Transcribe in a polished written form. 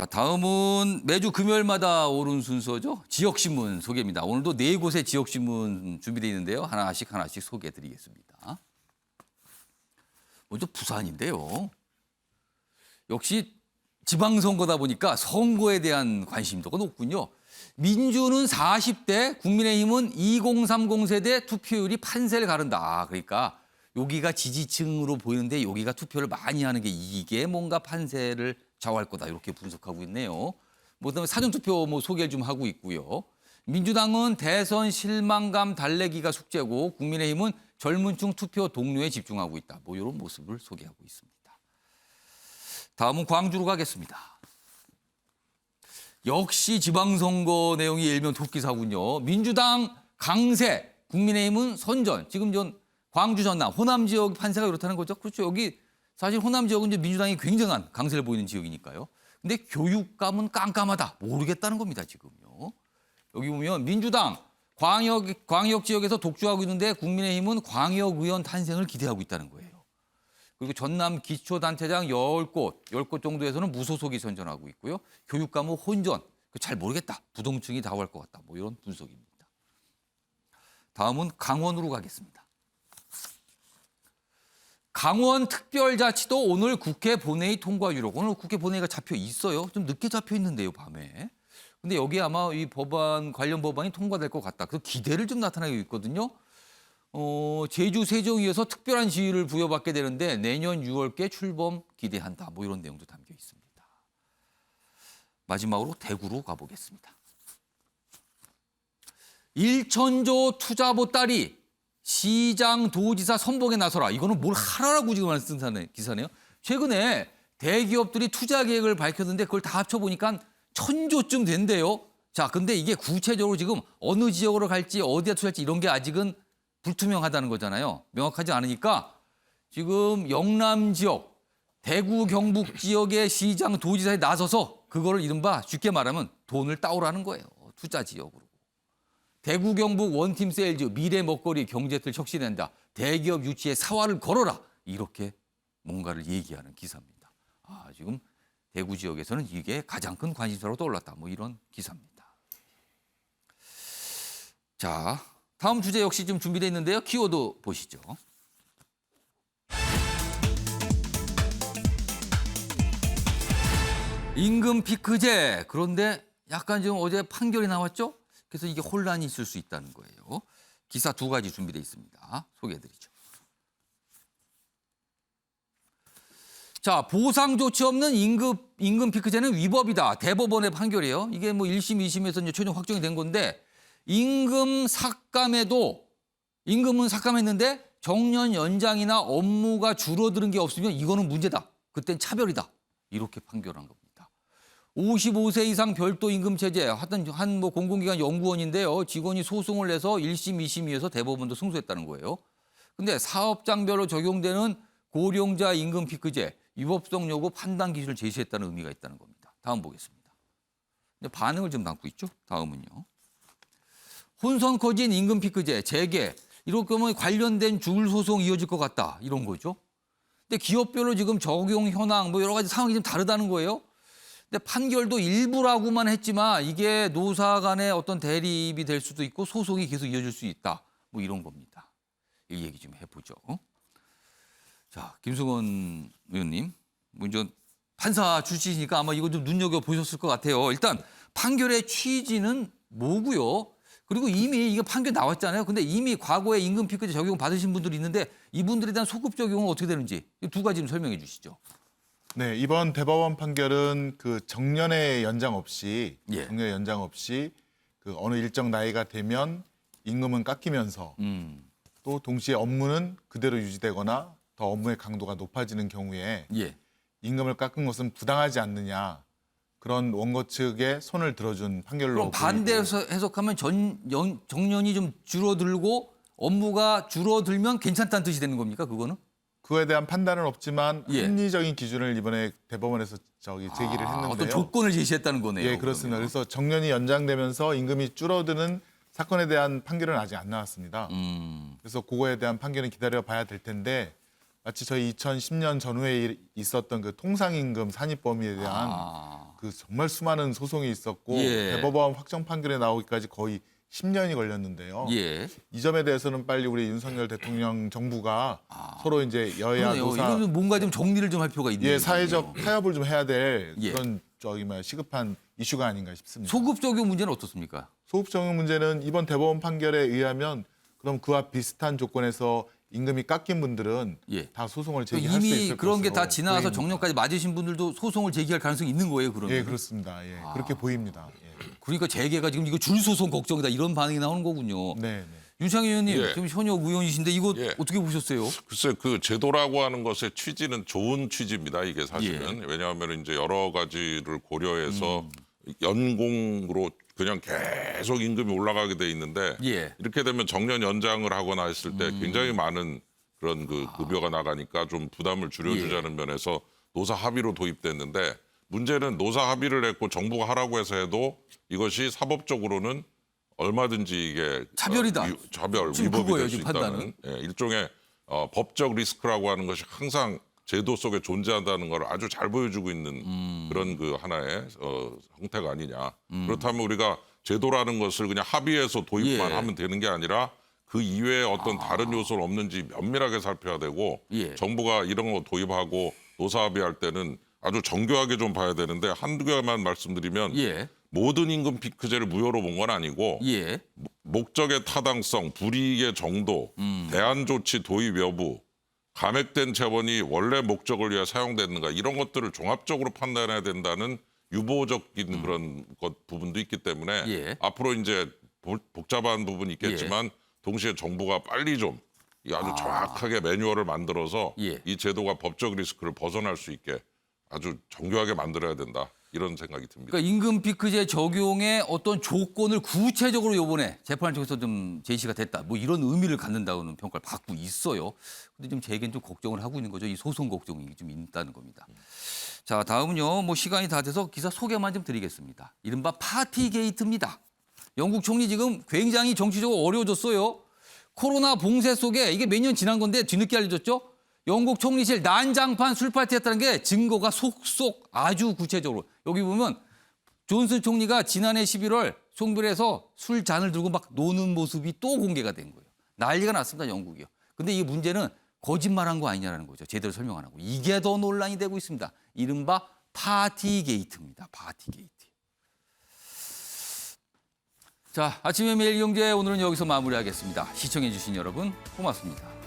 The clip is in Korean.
자, 다음은 매주 금요일마다 오른 순서죠. 지역신문 소개입니다. 오늘도 네 곳의 지역신문 준비되어 있는데요. 하나씩 소개해드리겠습니다. 먼저 부산인데요. 역시 지방선거다 보니까 선거에 대한 관심도가 높군요. 민주는 40대, 국민의힘은 2030 세대 투표율이 판세를 가른다. 그러니까 여기가 지지층으로 보이는데 여기가 투표를 많이 하는 게 이게 뭔가 판세를 좌우할 거다. 이렇게 분석하고 있네요. 그다음에 사전투표 소개를 좀 하고 있고요. 민주당은 대선 실망감 달래기가 숙제고 국민의힘은 젊은층 투표 동료에 집중하고 있다. 이런 모습을 소개하고 있습니다. 다음은 광주로 가겠습니다. 역시 지방선거 내용이 일면 토끼사군요. 민주당 강세, 국민의힘은 선전. 지금 광주 전남, 호남 지역 판세가 이렇다는 거죠. 그렇죠. 여기 사실 호남 지역은 이제 민주당이 굉장한 강세를 보이는 지역이니까요. 근데 교육감은 깜깜하다. 모르겠다는 겁니다, 지금요. 여기 보면 민주당 광역 지역에서 독주하고 있는데 국민의힘은 광역의원 탄생을 기대하고 있다는 거예요. 그리고 전남 기초단체장 10곳 정도에서는 무소속이 선전하고 있고요. 교육감은 혼전. 잘 모르겠다. 부동층이 다우할 것 같다. 이런 분석입니다. 다음은 강원으로 가겠습니다. 강원 특별자치도 오늘 국회 본회의 통과 유력. 오늘 국회 본회의가 잡혀 있어요. 좀 늦게 잡혀 있는데요, 밤에. 근데 여기에 아마 이 관련 법안이 통과될 것 같다. 그래서 기대를 좀 나타내고 있거든요. 제주 세종이어서 특별한 지위를 부여받게 되는데 내년 6월께 출범 기대한다. 이런 내용도 담겨 있습니다. 마지막으로 대구로 가보겠습니다. 일천조 투자 보따리 시장 도지사 선봉에 나서라. 이거는 뭘 하라라고 지금 쓴 기사네요. 최근에 대기업들이 투자 계획을 밝혔는데 그걸 다 합쳐보니까 1000조쯤 된대요. 자, 근데 이게 구체적으로 지금 어느 지역으로 갈지 어디에 투자할지 이런 게 아직은 불투명하다는 거잖아요. 명확하지 않으니까 지금 영남 지역, 대구 경북 지역의 시장 도지사에 나서서 그거를 이른바 쉽게 말하면 돈을 따오라는 거예요. 투자 지역으로. 대구 경북 원팀 세일즈 미래 먹거리 경제틀 혁신한다. 대기업 유치에 사활을 걸어라. 이렇게 뭔가를 얘기하는 기사입니다. 지금 대구 지역에서는 이게 가장 큰 관심사로 떠올랐다. 이런 기사입니다. 자, 다음 주제 역시 좀 준비되어 있는데요. 키워드 보시죠. 임금 피크제. 그런데 약간 지금 어제 판결이 나왔죠? 그래서 이게 혼란이 있을 수 있다는 거예요. 기사 두 가지 준비되어 있습니다. 소개해드리죠. 자, 보상 조치 없는 임금 피크제는 위법이다. 대법원의 판결이에요. 이게 1심, 2심에서 이제 최종 확정이 된 건데 임금은 삭감했는데 정년 연장이나 업무가 줄어드는 게 없으면 이거는 문제다. 그땐 차별이다. 이렇게 판결한 겁니다. 55세 이상 별도 임금 체제 하던 한 공공기관 연구원인데요. 직원이 소송을 내서 1심, 2심위에서 대법원도 승소했다는 거예요. 근데 사업장별로 적용되는 고령자 임금 피크제 위법성 여부 판단 기준을 제시했다는 의미가 있다는 겁니다. 다음 보겠습니다. 근데 반응을 좀 담고 있죠. 다음은요. 혼선 커진 임금 피크제 재개 이렇게 하면 관련된 줄 소송 이어질 것 같다. 이런 거죠. 근데 기업별로 지금 적용 현황 여러 가지 상황이 좀 다르다는 거예요. 근데 판결도 일부라고만 했지만 이게 노사 간의 어떤 대립이 될 수도 있고 소송이 계속 이어질 수 있다. 이런 겁니다. 이 얘기 좀 해보죠. 자, 김승원 의원님, 먼저 판사 출신이니까 아마 이거 좀 눈여겨보셨을 것 같아요. 일단 판결의 취지는 뭐고요? 그리고 이미 이게 판결 나왔잖아요. 근데 이미 과거에 임금 피크제 적용 받으신 분들이 있는데 이분들에 대한 소급 적용은 어떻게 되는지 이 두 가지 좀 설명해 주시죠. 네, 이번 대법원 판결은 정년의 연장 없이 어느 일정 나이가 되면 임금은 깎이면서 또 동시에 업무는 그대로 유지되거나 더 업무의 강도가 높아지는 경우에 임금을 깎은 것은 부당하지 않느냐 그런 원고 측에 손을 들어준 판결로 그럼 반대해서 해석하면 정년이 좀 줄어들고 업무가 줄어들면 괜찮다는 뜻이 되는 겁니까? 그거는? 그거에 대한 판단은 없지만 합리적인 기준을 이번에 대법원에서 제기를 했는데요. 어떤 조건을 제시했다는 거네요. 예, 그렇습니다. 그러면. 그래서 정년이 연장되면서 임금이 줄어드는 사건에 대한 판결은 아직 안 나왔습니다. 그래서 그거에 대한 판결은 기다려봐야 될 텐데 마치 저희 2010년 전후에 있었던 그 통상임금 산입 범위에 대한 그 정말 수많은 소송이 있었고 예. 대법원 확정 판결에 나오기까지 거의 10년이 걸렸는데요. 예. 이 점에 대해서는 빨리 우리 윤석열 대통령 정부가 서로 이제 여야 그러네요. 노사 이거는 뭔가 좀 정리를 좀 할 필요가 있네요. 사회적 타협을 좀 해야 될 예. 그런 시급한 이슈가 아닌가 싶습니다. 소급 적용 문제는 어떻습니까? 소급 적용 문제는 이번 대법원 판결에 의하면 그럼 그와 비슷한 조건에서 임금이 깎인 분들은 예. 다 소송을 제기할 수 있을 이미 것으로 그런 게 다 지나가서 보입니다. 정년까지 맞으신 분들도 소송을 제기할 가능성이 있는 거예요, 그러면? 예, 그렇습니다. 예, 그렇게 보입니다. 예. 그러니까 재계가 지금 이거 줄소송 걱정이다 이런 반응이 나오는 거군요. 네, 네. 윤창희 의원님 예. 지금 현역 의원이신데 이거 예. 어떻게 보셨어요? 글쎄 그 제도라고 하는 것의 취지는 좋은 취지입니다. 이게 사실은 왜냐하면 이제 여러 가지를 고려해서 연공으로 그냥 계속 임금이 올라가게 돼 있는데 예. 이렇게 되면 정년 연장을 하거나 했을 때 굉장히 많은 그런 그 급여가 나가니까 좀 부담을 줄여주자는 면에서 노사 합의로 도입됐는데 문제는 노사 합의를 했고 정부가 하라고 해서 해도 이것이 사법적으로는 얼마든지 이게 차별이다. 차별 지금 위법이 그거예요, 될 수 지금 있다는 판단은. 일종의 법적 리스크라고 하는 것이 항상 제도 속에 존재한다는 걸 아주 잘 보여주고 있는 그런 그 하나의 형태가 아니냐. 그렇다면 우리가 제도라는 것을 그냥 합의해서 도입만 예. 하면 되는 게 아니라 그 이외에 어떤 다른 요소는 없는지 면밀하게 살펴야 되고 예. 정부가 이런 거 도입하고 노사 합의할 때는 아주 정교하게 좀 봐야 되는데 한두 개만 말씀드리면 예. 모든 임금 피크제를 무효로 본 건 아니고 예. 목적의 타당성, 불이익의 정도, 대안 조치 도입 여부, 감액된 재원이 원래 목적을 위해 사용됐는가 이런 것들을 종합적으로 판단해야 된다는 유보적인 그런 부분도 있기 때문에 예. 앞으로 이제 복잡한 부분이 있겠지만 동시에 정부가 빨리 좀 아주 정확하게 매뉴얼을 만들어서 예. 이 제도가 법적 리스크를 벗어날 수 있게 아주 정교하게 만들어야 된다. 이런 생각이 듭니다. 그러니까 임금 피크제 적용의 어떤 조건을 구체적으로 이번에 재판을 통해서 좀 제시가 됐다. 뭐 이런 의미를 갖는다는 평가를 받고 있어요. 근데 좀 제겐 좀 걱정을 하고 있는 거죠. 이 소송 걱정이 좀 있다는 겁니다. 자, 다음은요. 뭐 시간이 다 돼서 기사 소개만 좀 드리겠습니다. 이른바 파티 게이트입니다. 영국 총리 지금 굉장히 정치적으로 어려워졌어요. 코로나 봉쇄 속에 이게 몇 년 지난 건데 뒤늦게 알려졌죠. 영국 총리실 난장판 술파티였다는 게 증거가 속속 아주 구체적으로. 여기 보면 존슨 총리가 지난해 11월 송별에서 술잔을 들고 막 노는 모습이 또 공개가 된 거예요. 난리가 났습니다, 영국이요. 근데 이 문제는 거짓말한 거 아니냐라는 거죠. 제대로 설명 안 하고. 이게 더 논란이 되고 있습니다. 이른바 파티 게이트입니다. 파티 게이트. 자, 아침의 매일경제 오늘은 여기서 마무리하겠습니다. 시청해 주신 여러분 고맙습니다.